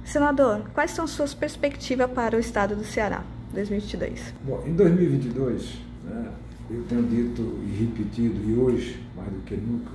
Senador, quais são suas perspectivas para o estado do Ceará, 2022? Bom, em 2022, né, eu tenho dito e repetido, e hoje, mais do que nunca,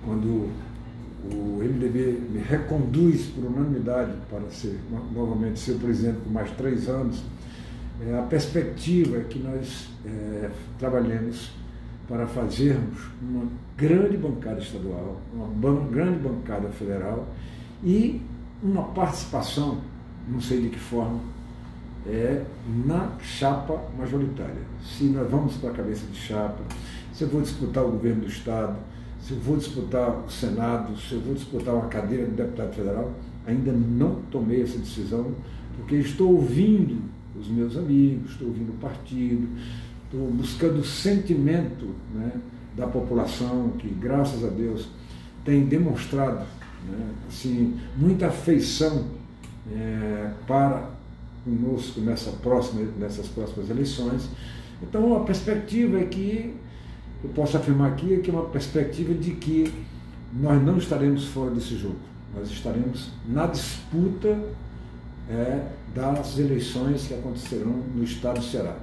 quando o MDB me reconduz por unanimidade para novamente ser presidente por mais 3 anos, a perspectiva é que nós trabalhemos para fazermos uma grande bancada estadual, uma grande bancada federal e uma participação, não sei de que forma, na chapa majoritária. Se nós vamos para a cabeça de chapa, se eu vou disputar o governo do Estado, se eu vou disputar o Senado, se eu vou disputar uma cadeira de deputado federal, ainda não tomei essa decisão, porque estou ouvindo os meus amigos, estou ouvindo o partido, estou buscando o sentimento, né, da população que, graças a Deus, tem demonstrado, né, assim, muita afeição para conosco nessas próximas eleições. Então, a perspectiva é que, eu posso afirmar aqui, que é uma perspectiva de que nós não estaremos fora desse jogo, nós estaremos na disputa das eleições que acontecerão no estado do Ceará.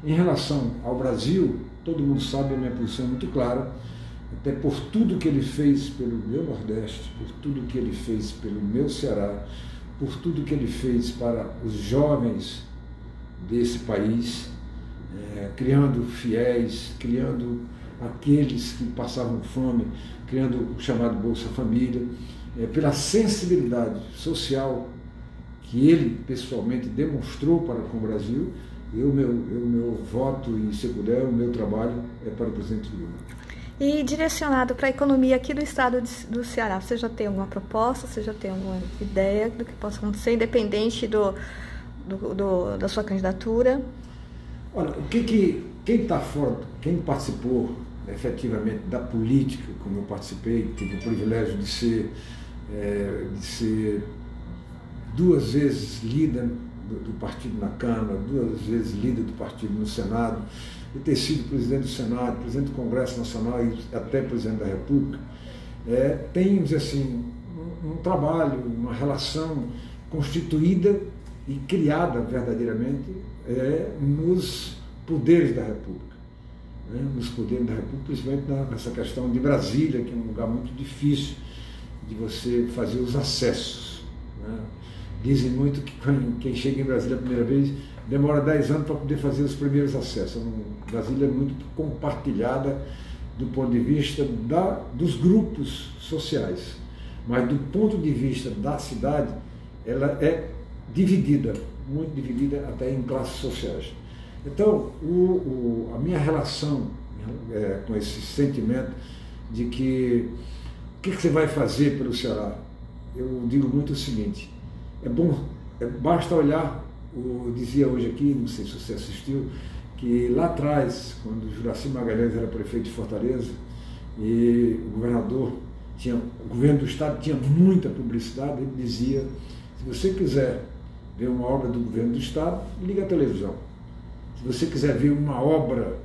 Em relação ao Brasil, todo mundo sabe a minha posição muito clara, até por tudo que ele fez pelo meu Nordeste, por tudo que ele fez pelo meu Ceará, por tudo que ele fez para os jovens desse país, criando fiéis, criando aqueles que passavam fome, criando o chamado Bolsa Família, pela sensibilidade social que ele pessoalmente demonstrou para com o Brasil. Meu voto, e se puder, o meu trabalho é para o presidente Lula. E direcionado para a economia aqui do estado do Ceará, você já tem alguma proposta, você já tem alguma ideia do que possa acontecer, independente da sua candidatura? Olha, quem está fora, quem participou efetivamente da política, como eu participei, tive o privilégio de ser 2 vezes líder do partido na Câmara, 2 vezes líder do partido no Senado, e ter sido presidente do Senado, presidente do Congresso Nacional e até presidente da República, temos assim um trabalho, uma relação constituída e criada verdadeiramente nos poderes da República. Nos poderes da República, principalmente nessa questão de Brasília, que é um lugar muito difícil de você fazer os acessos. Dizem muito que quem chega em Brasília a primeira vez demora 10 anos para poder fazer os primeiros acessos. Brasília é muito compartilhada do ponto de vista dos grupos sociais, mas do ponto de vista da cidade, ela é dividida, muito dividida até em classes sociais. Então, a minha relação com esse sentimento de que o que você vai fazer pelo Ceará, eu digo muito o seguinte: basta olhar, eu dizia hoje aqui, não sei se você assistiu, que lá atrás, quando o Juracy Magalhães era prefeito de Fortaleza, e o governo do estado tinha muita publicidade, ele dizia: se você quiser ver uma obra do governo do estado, liga a televisão. Se você quiser ver uma obra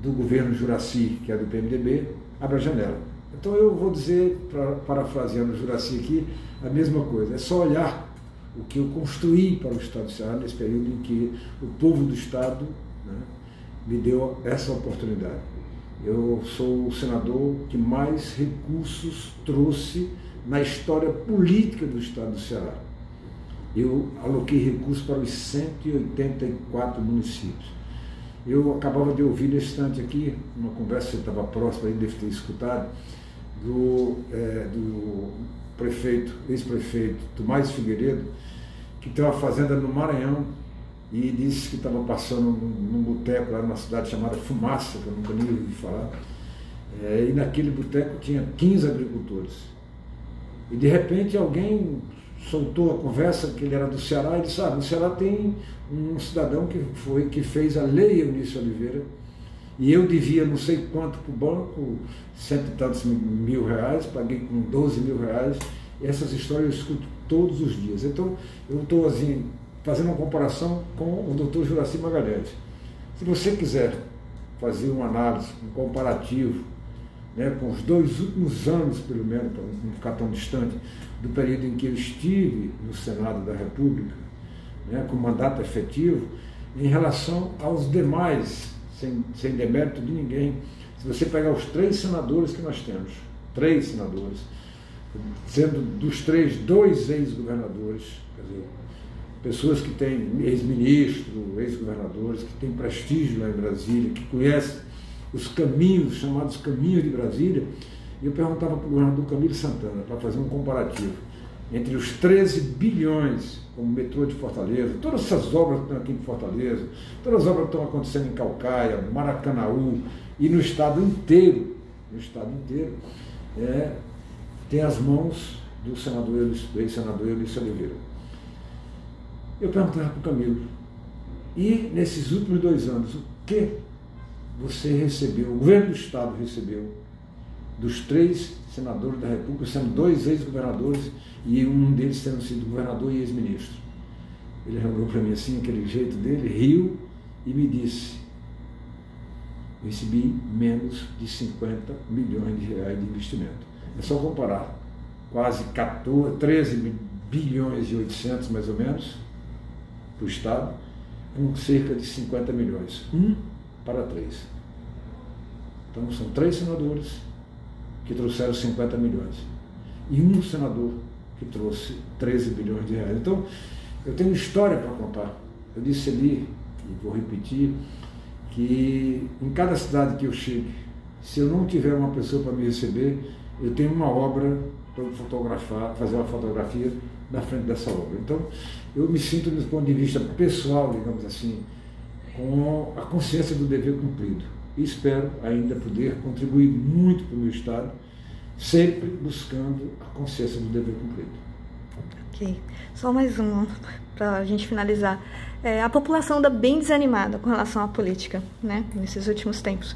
do governo Juracy, que é do PMDB, abre a janela. Então eu vou dizer, parafraseando o Juracy aqui, a mesma coisa. É só olhar o que eu construí para o estado do Ceará nesse período em que o povo do estado, né, me deu essa oportunidade. Eu sou o senador que mais recursos trouxe na história política do estado do Ceará. Eu aloquei recursos para os 184 municípios. Eu acabava de ouvir nesse instante aqui, uma conversa que você estava próximo, aí deve ter escutado, do ex-prefeito Tomás Figueiredo, que tem uma fazenda no Maranhão, e disse que estava passando num boteco lá numa cidade chamada Fumaça, que eu nunca nem ouvi falar, e naquele boteco tinha 15 agricultores. E de repente alguém soltou a conversa que ele era do Ceará e disse: no Ceará tem um cidadão que fez a lei Eunício Oliveira, e eu devia não sei quanto para o banco, 100 e tantos mil reais, paguei com 12 mil reais, e essas histórias eu escuto todos os dias. Então eu estou assim, fazendo uma comparação com o Dr. Juracy Magalhães. Se você quiser fazer uma análise, um comparativo né, com os 2 últimos anos, pelo menos, para não ficar tão distante, do período em que eu estive no Senado da República, né, com mandato efetivo, em relação aos demais, sem demérito de ninguém. Se você pegar os 3 senadores que nós temos, 3 senadores, sendo dos 3, 2 ex-governadores, quer dizer, pessoas que têm ex-ministro, ex-governadores, que têm prestígio lá em Brasília, que conhecem os caminhos, chamados caminhos de Brasília, e eu perguntava para o governador Camilo Santana, para fazer um comparativo, entre os 13 bilhões, como o metrô de Fortaleza, todas essas obras que estão aqui em Fortaleza, todas as obras que estão acontecendo em Caucaia, Maracanaú, e no estado inteiro, tem as mãos do ex-senador Eunício Oliveira. Eu perguntava para o Camilo, e nesses últimos 2 anos, o que você recebeu, o governo do estado recebeu, dos 3 senadores da República, sendo 2 ex-governadores e um deles tendo sido governador e ex-ministro? Ele olhou para mim assim, aquele jeito dele, riu e me disse: recebi menos de 50 milhões de reais de investimento. É só comparar, quase 13 bilhões e 800 mais ou menos para o Estado, com cerca de 50 milhões, 1 para 3. Então são 3 senadores que trouxeram 50 milhões e um senador que trouxe 13 bilhões de reais. Então eu tenho história para contar. Eu disse ali, e vou repetir, que em cada cidade que eu chegue, se eu não tiver uma pessoa para me receber, eu tenho uma obra para fotografar, fazer uma fotografia na frente dessa obra. Então, eu me sinto, do ponto de vista pessoal, digamos assim, com a consciência do dever cumprido. E espero ainda poder contribuir muito para o meu Estado, sempre buscando a consciência do dever cumprido. Ok. Só mais um, para a gente finalizar. A população anda bem desanimada com relação à política, né, nesses últimos tempos.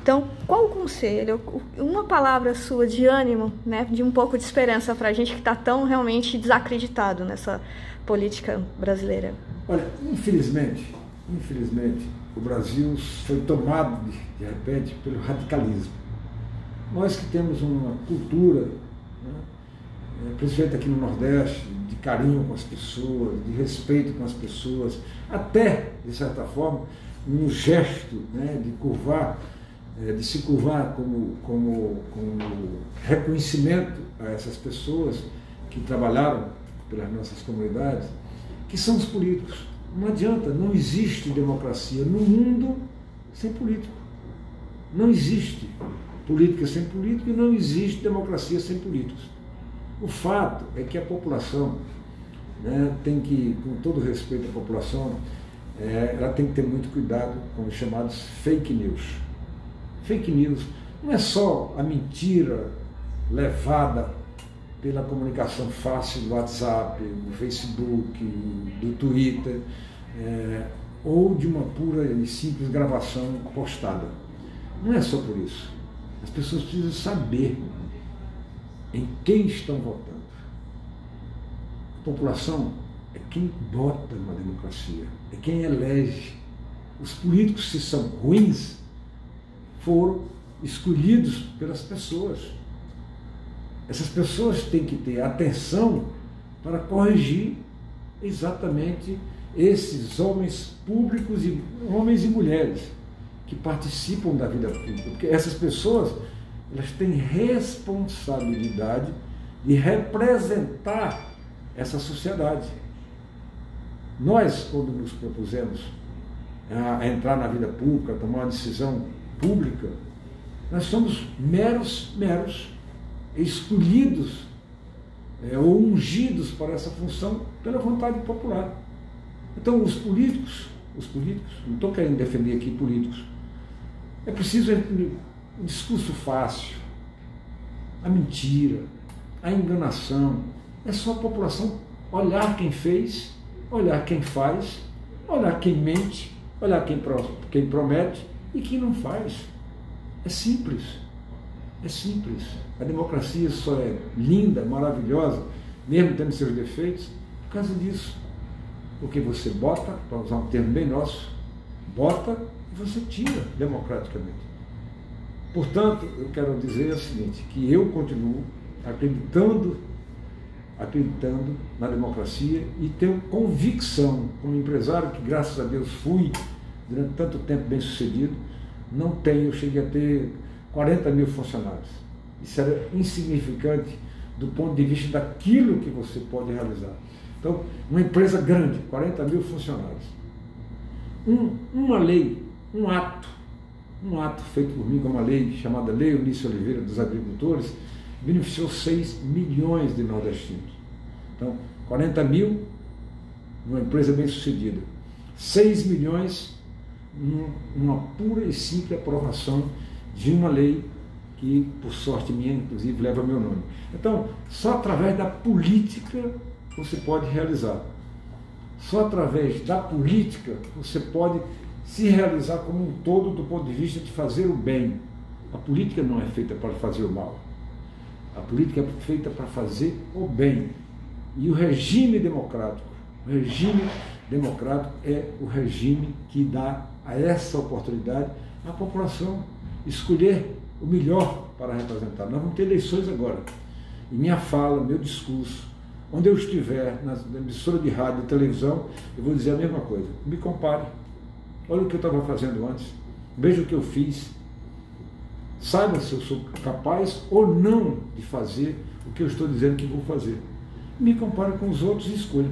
Então, qual o conselho, uma palavra sua de ânimo, né, de um pouco de esperança para a gente que está tão realmente desacreditado nessa política brasileira? Olha, infelizmente, o Brasil foi tomado, de repente, pelo radicalismo. Nós que temos uma cultura, né, principalmente aqui no Nordeste, de carinho com as pessoas, de respeito com as pessoas, até, de certa forma, um gesto, né, de se curvar como reconhecimento a essas pessoas que trabalharam pelas nossas comunidades, que são os políticos. Não adianta, não existe democracia no mundo sem político. Não existe política sem político e não existe democracia sem políticos. O fato é que a população, né, tem que, com todo respeito à população, ela tem que ter muito cuidado com os chamados fake news. Fake news não é só a mentira levada pela comunicação fácil do WhatsApp, do Facebook, do Twitter, ou de uma pura e simples gravação postada. Não é só por isso. As pessoas precisam saber em quem estão votando. A população é quem vota numa democracia, é quem elege. Os políticos, se são ruins, foram escolhidos pelas pessoas. Essas pessoas têm que ter atenção para corrigir exatamente esses homens públicos, homens e mulheres que participam da vida pública, porque essas pessoas, elas têm responsabilidade de representar essa sociedade. Nós, quando nos propusemos a entrar na vida pública, a tomar uma decisão pública, nós somos meros escolhidos ou ungidos para essa função pela vontade popular. Então os políticos, não estou querendo defender aqui políticos, é preciso um discurso fácil, a mentira, a enganação. É só a população olhar quem fez, olhar quem faz, olhar quem mente, olhar quem promete e quem não faz. É simples. É simples. A democracia só é linda, maravilhosa, mesmo tendo seus defeitos, por causa disso. Porque você bota, para usar um termo bem nosso, bota e você tira democraticamente. Portanto, eu quero dizer o seguinte, que eu continuo acreditando na democracia e tenho convicção, como empresário, que graças a Deus fui durante tanto tempo bem sucedido, eu cheguei a ter 40 mil funcionários. Isso era insignificante do ponto de vista daquilo que você pode realizar. Então, uma empresa grande, 40 mil funcionários. Uma lei, um ato feito por mim, como a lei chamada Lei Eunice Oliveira dos Agricultores, beneficiou 6 milhões de nordestinos. Então, 40 mil numa empresa bem sucedida. 6 milhões numa pura e simples aprovação de uma lei que, por sorte minha, inclusive, leva meu nome. Então, só através da política você pode realizar. Só através da política você pode se realizar como um todo do ponto de vista de fazer o bem. A política não é feita para fazer o mal. A política é feita para fazer o bem. E o regime democrático é o regime que dá a essa oportunidade à população escolher o melhor para representar. Nós vamos ter eleições agora. E minha fala, meu discurso, onde eu estiver, na emissora de rádio e televisão, eu vou dizer a mesma coisa. Me compare. Olha o que eu estava fazendo antes. Veja o que eu fiz. Saiba se eu sou capaz ou não de fazer o que eu estou dizendo que vou fazer. Me compare com os outros e escolha.